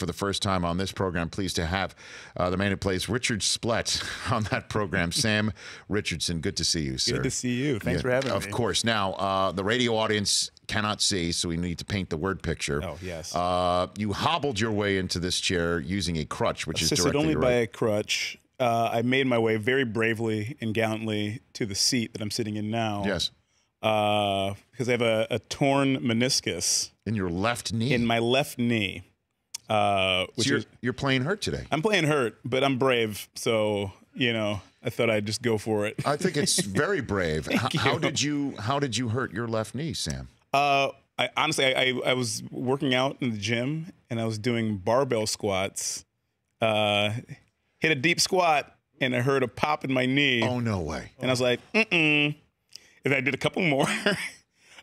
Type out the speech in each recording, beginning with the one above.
for the first time on this program. Pleased to have the man who plays Richard Splett on that program, Sam Richardson. Good to see you, sir. Good to see you. Thanks for having me. Of course. Now, the radio audience cannot see, so we need to paint the word picture. Oh, yes. You hobbled your way into this chair using a crutch, which is Assisted directly only right. by a crutch. I made my way very bravely and gallantly to the seat that I'm sitting in now. Yes. Because I have a torn meniscus. In your left knee? In my left knee. Which so you're playing hurt today. I'm playing hurt, but I'm brave. So, I thought I'd just go for it. I think it's very brave. How did you hurt your left knee, Sam? Honestly, I was working out in the gym, and I was doing barbell squats. Hit a deep squat, and I heard a pop in my knee. Oh, no way. And I was like, And I did a couple more. And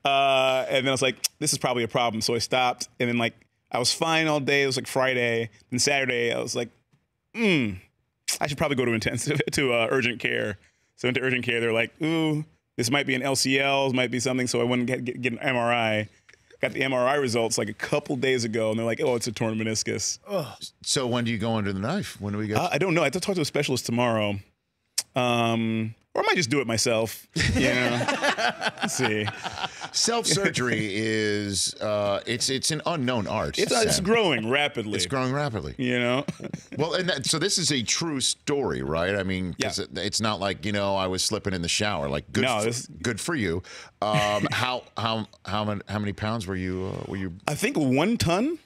then I was like, this is probably a problem. So I stopped. And then, I was fine all day. It was Friday. Then Saturday, I was like, I should probably go to urgent care. So I went to urgent care. They're like, ooh, this might be an LCL. This might be something. So I went and get an MRI. Got the MRI results a couple days ago, and they're like, "Oh, it's a torn meniscus." Ugh. So when do you go under the knife? When do we get? I don't know. I have to talk to a specialist tomorrow, or I might just do it myself. Let's see. Self-surgery is it's an unknown art. It's growing rapidly. It's growing rapidly. Well, and so this is a true story, right? I mean, it's not like I was slipping in the shower. Good for you. How many pounds were you? I think 1 ton.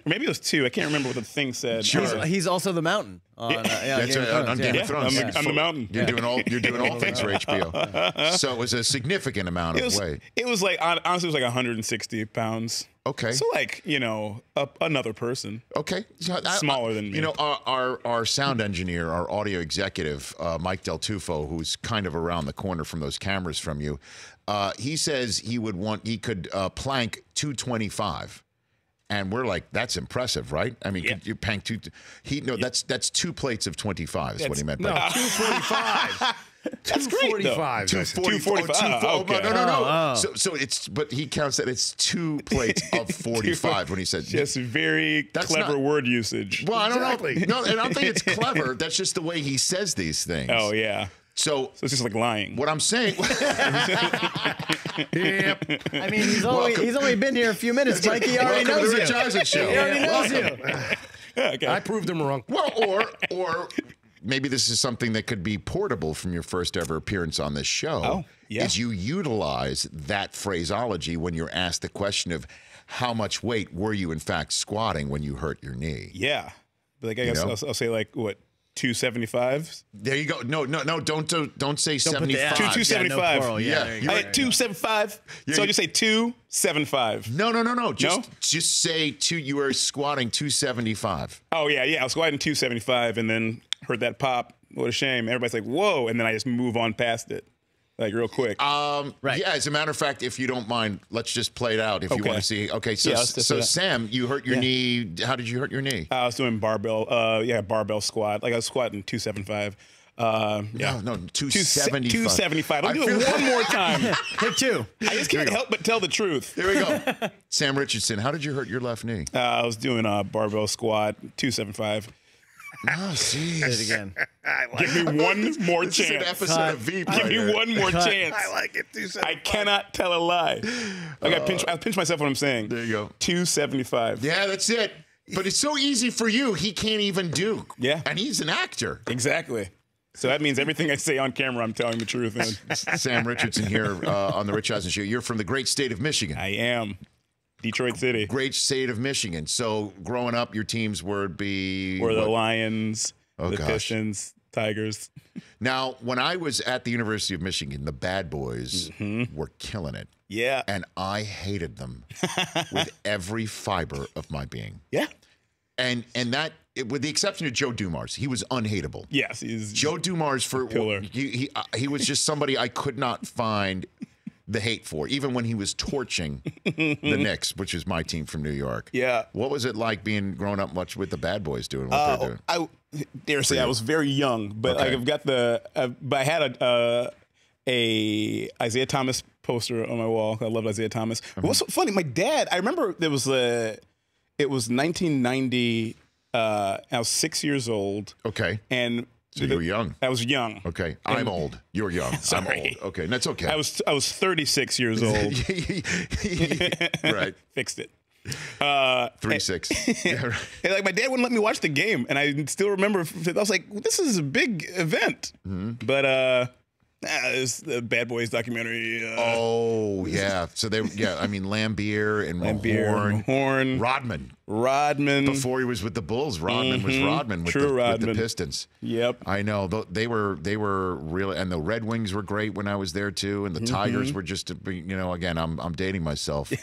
Maybe it was 2. I can't remember what the thing said. Sure. He's also the Mountain on Game of Thrones. I'm the Mountain. You're doing all things for HBO. So it was a significant amount of weight. It was honestly, it was 160 pounds. Okay. So another person. Okay. Smaller than me. Our sound engineer, our audio executive, Mike Del Tufo, who's kind of around the corner from those cameras from you, he says he could plank 225. And we're like, that's impressive, right? I mean, you plank that's 2 plates of 25 is what he meant by 245. That's great, though. 245. Okay. No. So but he counts that it's 2 plates of 45 when he said. Just very clever word usage. Well, I don't know. No, and I don't think it's clever. That's just the way he says these things. Oh, yeah. So it's just like lying. What I'm saying. Yep. I mean, he's only been here a few minutes, Mike. He already knows you. He already knows you. Okay. I proved him wrong. Well, or maybe this is something that could be portable from your first ever appearance on this show. Oh, yeah. Is you utilize that phraseology when you're asked the question of how much weight were you in fact squatting when you hurt your knee? Yeah. But I guess I'll say what? 275. There you go. No. Don't say 75. 275. Yeah. I had 275. So I just say 275. No. Just say 2. You were squatting 275. Oh yeah. I was squatting 275, and then heard that pop. What a shame. Everybody's like, whoa, and then I just move on past it. Real quick. Right. Yeah, as a matter of fact, if you don't mind, let's just play it out if you want to see. Okay, so Sam, you hurt your knee. How did you hurt your knee? I was doing barbell squat. I was squatting 275. No, 275. 275. I'll do it one more time. Hit 2. I just can't help but tell the truth. Here we go. Sam Richardson, how did you hurt your left knee? I was doing a barbell squat, 275. Oh, see it again. Give me one more chance. This is an episode of Veep. Give me one more chance. I like it. 275. I cannot tell a lie. I pinch myself when I'm saying. There you go. 275. Yeah, that's it. But it's so easy for you. He can't even do. Yeah. And he's an actor. Exactly. So that means everything I say on camera, I'm telling the truth. Sam Richardson here on the Rich Eisen Show. You're from the great state of Michigan. I am. Detroit City. Great state of Michigan. So growing up, your teams would be... Were the Lions, the Pistons, Tigers. Now, when I was at the University of Michigan, the bad boys were killing it. Yeah. And I hated them with every fiber of my being. Yeah. And that, with the exception of Joe Dumars, he was unhateable. Yes. He's Joe Dumars, for pillar. He was just somebody I could not find the hate for, even when he was torching the Knicks, which is my team from New York. Yeah. What was it like growing up much with the bad boys doing what they're doing? I dare say I was very young, but I've got but I had a Isaiah Thomas poster on my wall. I loved Isaiah Thomas. But what's so funny, my dad, I remember it was It was 1990. I was 6 years old. Okay. And so you were young. I was young. Okay. I'm old. You're young. I'm old. Okay. And that's okay. I was 36 years old. Right. Fixed it. 3-6. Yeah, right. And like my dad wouldn't let me watch the game, and I still remember. I was like, "This is a big event," but it's the Bad Boys documentary. Oh yeah, so I mean Lambier and Horn, Rodman. Before he was with the Bulls, Rodman was Rodman with the Pistons. Yep, I know they were really, and the Red Wings were great when I was there too, and the Tigers were just, again I'm dating myself,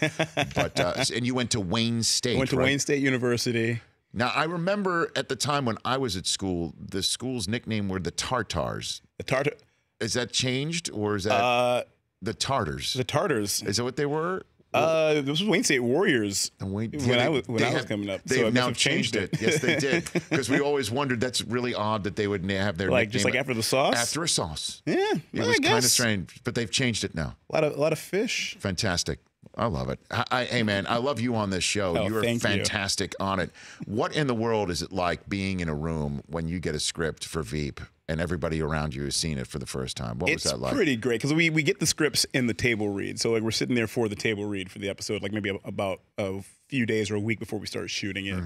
but and you went to Wayne State. Went to Wayne State University. Now I remember at the time when I was at school, the school's nickname were the Tartars. The Tartar. Is that changed, or is that the Tartars? The Tartars. Is that what they were? This was Wayne State Warriors when I was coming up. They've now changed it. Yes, they did. Because we always wondered, that's really odd that they would have their nickname. Just like after the sauce? After a sauce. Yeah. It was kind of strange, but they've changed it now. A lot of fish. Fantastic. I love it. Hey, man, I love you on this show. Oh, You're fantastic on it. What in the world is it like being in a room when you get a script for Veep and everybody around you has seen it for the first time? What was that like? It's pretty great because we get the scripts in the table read. So like we're sitting there for the table read for the episode, like maybe about a few days or a week before we start shooting it.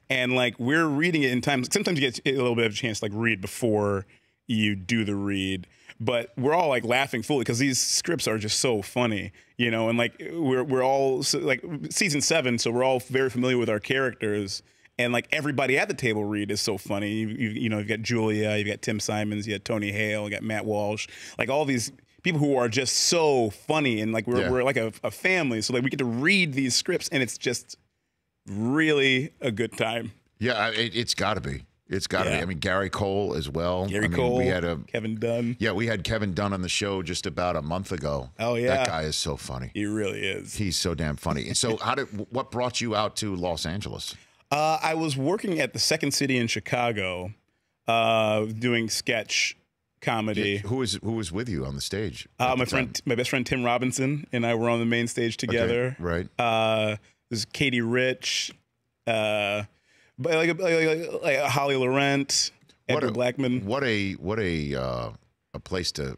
And like we're reading it in time. Sometimes you get a little bit of a chance to like read before you do the read. But we're all like laughing fully because these scripts are just so funny, and like we're all like season 7, so we're all very familiar with our characters, and like everybody at the table read is so funny. You've got Julia, you've got Tim Simons, you got Tony Hale, you got Matt Walsh, like all these people who are just so funny, and like we're like a family, so like we get to read these scripts, and it's just really a good time. Yeah, it's got to be. It's got to be. I mean, Gary Cole as well. Cole. We had Kevin Dunn. Yeah, we had Kevin Dunn on the show just about a month ago. Oh yeah, that guy is so funny. He really is. He's so damn funny. And so, what brought you out to Los Angeles? I was working at the Second City in Chicago, doing sketch comedy. Yeah, who was with you on the stage? My best friend Tim Robinson and I were on the main stage together. Okay, right. There's Katie Rich. But like Holly Laurent, Edward Blackman. What a place to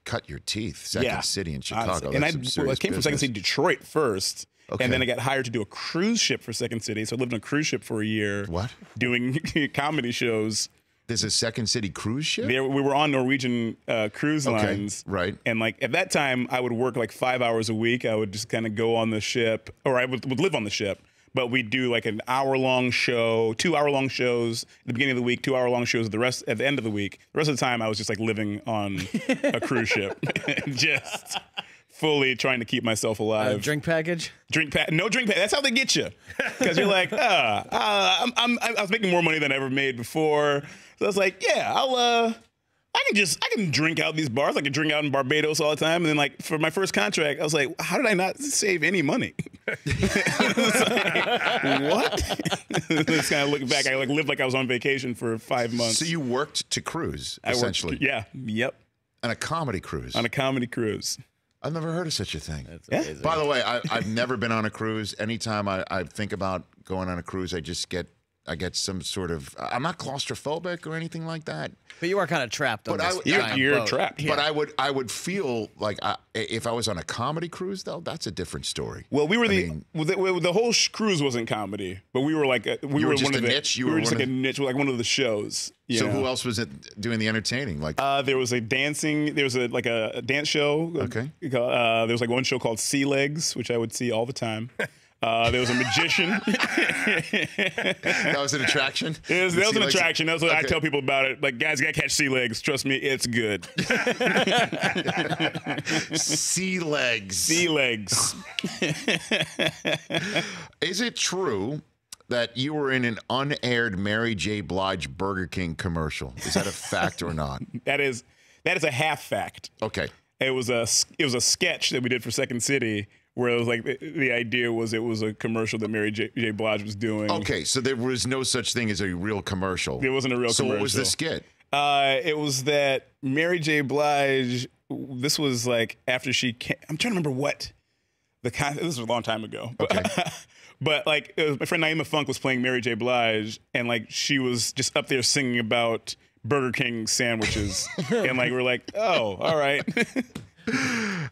cut your teeth. Second City in Chicago. And I came from Second City, Detroit first, okay. And then I got hired to do a cruise ship for Second City. So I lived on a cruise ship for a year. What? Doing comedy shows. There's a Second City cruise ship? We were on Norwegian cruise lines. Right. And like at that time, I would work like 5 hours a week. I would just kind of go on the ship, or I would live on the ship. But we'd do like an hour-long show, 2-hour-long shows at the beginning of the week, 2-hour-long shows at the end of the week. The rest of the time, I was just like living on a cruise ship, just fully trying to keep myself alive. Drink package? No drink package. That's how they get you, because you're like, I was making more money than I ever made before, so I was like, yeah, I can drink out these bars. I can drink out in Barbados all the time. And then like for my first contract, I was like, how did I not save any money? What? Just kind of looking back, I like lived like I was on vacation for 5 months. So you worked to cruise, essentially. Yep. On a comedy cruise. On a comedy cruise. I've never heard of such a thing. That's amazing. By the way, I've never been on a cruise. Anytime I think about going on a cruise, I get some sort of. I'm not claustrophobic or anything like that. But you are kind of trapped on this You're boat. trapped. But I would feel like if I was on a comedy cruise, though, that's a different story. Well, we were the whole cruise wasn't comedy, but we were like we were just one of a the niche. We were just like a niche, like one of the shows. So who else was it doing the entertaining? Like there was a dance show. Okay. There was like one show called Sea Legs, which I would see all the time. There was a magician. That was an attraction? That was an attraction. That's what I tell people about it. Like, guys, you gotta catch sea legs. Trust me, it's good. Sea legs. Sea legs. Is it true that you were in an unaired Mary J. Blige Burger King commercial? Is that a fact or not? That is a half fact. Okay. It was a sketch that we did for Second City, where it was like the idea was it was a commercial that Mary J. Blige was doing. Okay, so there was no such thing as a real commercial. There wasn't a real commercial. So what was the skit? It was that Mary J. Blige, this was like after she came, I'm trying to remember what this was a long time ago. Okay. But like my friend Naima Funk was playing Mary J. Blige, and like she was just up there singing about Burger King sandwiches, and like we're like, oh, all right.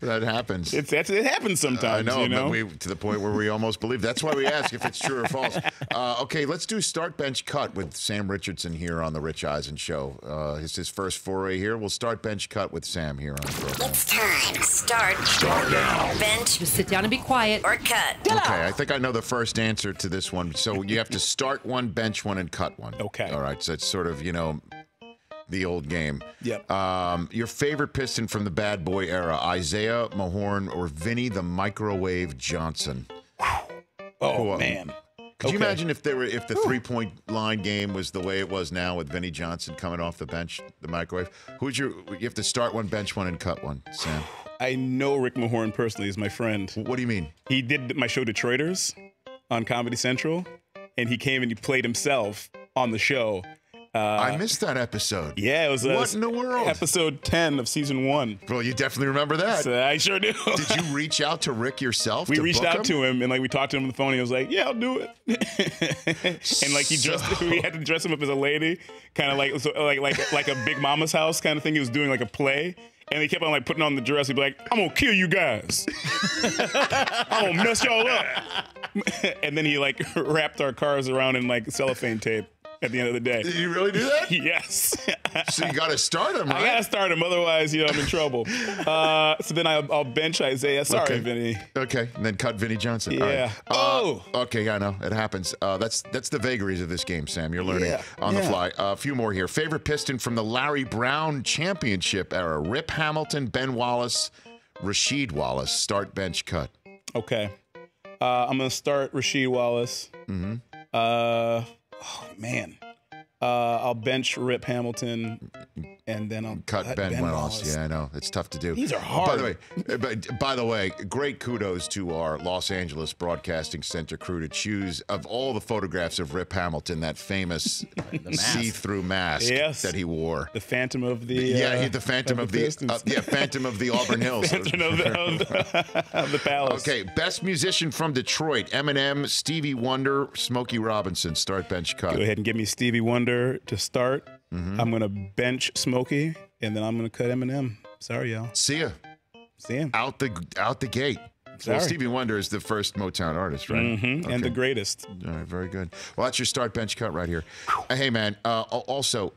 That happens. It happens sometimes. I know, you know? but to the point where we almost believe. That's why we ask if it's true or false. Okay, let's do start, bench, cut with Sam Richardson here on the Rich Eisen Show. It's his first foray here. We'll start, bench, cut with Sam here on the program. It's time. Start now. Bench. Just sit down and be quiet. Or cut. Okay, I think I know the first answer to this one. So you have to start one, bench one, and cut one. Okay. All right, so it's sort of, the old game. Yep. Your favorite Piston from the bad boy era, Isaiah Mahorn or Vinny the Microwave Johnson? Oh, man. Could you imagine if the 3-point line game was the way it was now with Vinny Johnson coming off the bench, the microwave? You have to start one, bench one, and cut one, Sam? I know Rick Mahorn personally. He's my friend. What do you mean? He did my show Detroiters on Comedy Central, and he came and he played himself on the show. I missed that episode. Yeah, it was what in the world? Episode 10 of season 1. Well, you definitely remember that. So I sure do. Did you reach out to Rick yourself? We reached out to him and like we talked to him on the phone. And he was like, "Yeah, I'll do it." And like we had to dress him up as a lady, kind of like a Big Mama's House kind of thing. He was doing like a play. And he kept on like putting on the dress. He'd be like, "I'm gonna kill you guys. I'm gonna mess y'all up." And then he like wrapped our cars around in like cellophane tape at the end of the day. Did you really do that? Yes. So you got to start him, right? I got to start him. Otherwise, I'm in trouble. So then I'll bench Isaiah. Sorry, Vinny. Okay. And then cut Vinny Johnson. Yeah. All right. Okay. I know. It happens. That's the vagaries of this game, Sam. You're learning on the fly. A few more here. Favorite Piston from the Larry Brown championship era. Rip Hamilton, Ben Wallace, Rasheed Wallace. Start, bench, cut. Okay. I'm going to start Rasheed Wallace. Mm-hmm. Oh, man. I'll bench Rip Hamilton, and then I'll cut Ben Wallace. Yeah, I know. It's tough to do. These are hard. By the way, great kudos to our Los Angeles Broadcasting Center crew to choose, of all the photographs of Rip Hamilton, that famous see-through mask that he wore. The Phantom of the the Phantom of the Phantom of the Auburn Hills. Phantom of the Palace. Okay, best musician from Detroit: Eminem, Stevie Wonder, Smokey Robinson. Start, bench, cut. Go ahead and give me Stevie Wonder to start. Mm-hmm. I'm gonna bench Smokey, and then I'm gonna cut Eminem. Sorry, y'all. See ya. See him out the gate. Sorry. Well, Stevie Wonder is the first Motown artist, right? Mm-hmm. Okay. And the greatest. All right, very good. Well, that's your start, bench, cut right here. Hey, man. Also,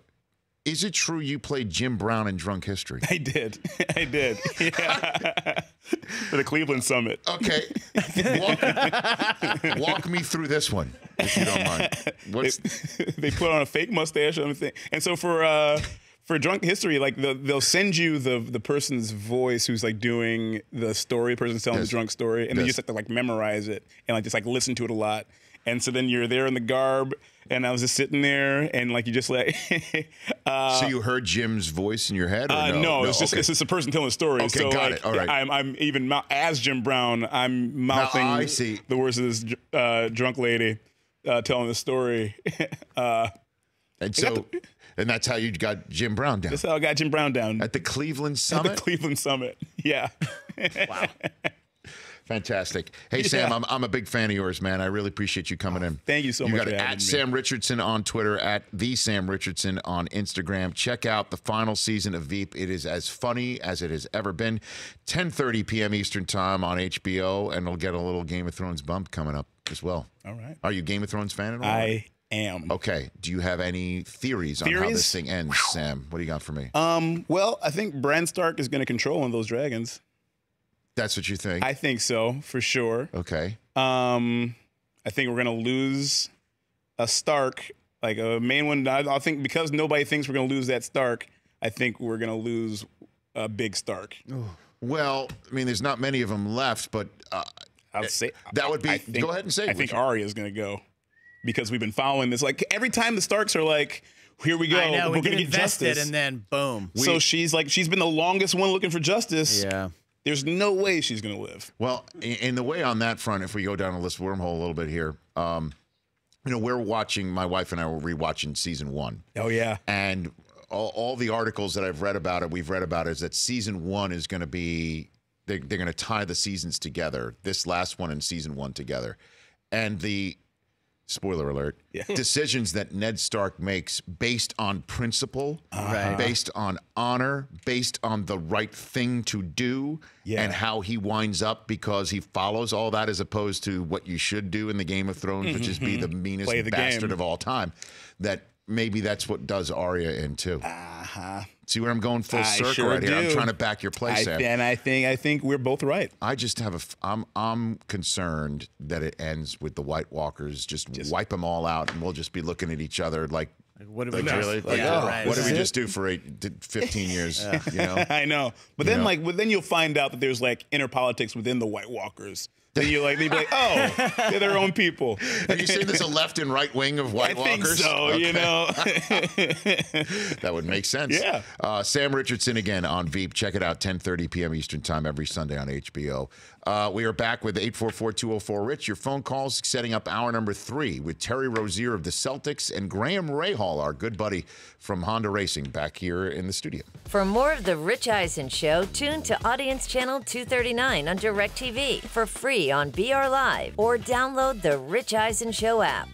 is it true you played Jim Brown in Drunk History? I did. Yeah. For the Cleveland Summit. Okay. Walk me through this one, if you don't mind. They put on a fake mustache and everything. And so for Drunk History, like they'll send you the person's voice who's like doing the story, the person's telling the drunk story, and then you just have to like memorize it and like just like listen to it a lot. And so then you're there in the garb, and I was just sitting there, and like you just like. So you heard Jim's voice in your head? Or no, it's just a person telling a story. Okay, so got like, it. All right. I'm even as Jim Brown, I'm mouthing the words of this drunk lady telling the story. And that's how you got Jim Brown down. That's how I got Jim Brown down at the Cleveland Summit. At the Cleveland Summit, yeah. Wow. Fantastic. Hey, Sam, I'm a big fan of yours, man. I really appreciate you coming in. Thank you so much for having me. At Sam Richardson on Twitter, at the Sam Richardson on Instagram. Check out the final season of Veep. It is as funny as it has ever been. 10:30 p.m. Eastern Time on HBO, and we'll get a little Game of Thrones bump coming up as well. All right. Are you a Game of Thrones fan at all? I am. Okay. Do you have any theories on how this thing ends, Sam? What do you got for me? Well, I think Bran Stark is going to control one of those dragons. That's what you think? I think so, for sure. Okay. I think we're going to lose a Stark, like a main one. I think because nobody thinks we're going to lose that Stark, I think we're going to lose a big Stark. Well, I mean, there's not many of them left, but I'd say that would be. Go ahead and say. I think Arya is going to go because we've been following this. Like every time the Starks are like, "Here we go, I know, we're going to get justice," and then boom. So she's been the longest one looking for justice. Yeah. There's no way she's going to live. Well, in the way on that front, if we go down a list wormhole a little bit here, we're watching. My wife and I were rewatching season 1. Oh yeah, and all the articles that I've read about it, we've read about it, is that season 1 is going to be they're going to tie the seasons together. This last one and season 1 together. and the spoiler alert, decisions that Ned Stark makes based on principle, based on honor, based on the right thing to do, and how he winds up because he follows all that as opposed to what you should do in the Game of Thrones, which is be the meanest bastard of all time. That maybe that's what does Arya in too. See where I'm going full circle right here? I'm trying to back your play, Sam. And I think we're both right. I just have I'm concerned that it ends with the White Walkers just wipe them all out, and we'll just be looking at each other like what did we really? Like, what did we just do for 15 years? You know? I know, but then then you'll find out that there's like inner politics within the White Walkers. Then they'd be like, oh, they're their own people. Have you seen there's a left and right wing of White Walkers? I think so, you know. That would make sense. Yeah. Sam Richardson again on Veep. Check it out, 10:30 p.m. Eastern Time every Sunday on HBO. We are back with 844-204-RICH. Your phone calls setting up hour number 3 with Terry Rozier of the Celtics and Graham Rahal, our good buddy from Honda Racing, back here in the studio. For more of The Rich Eisen Show, tune to Audience Channel 239 on DirecTV for free on BR Live or download the Rich Eisen Show app.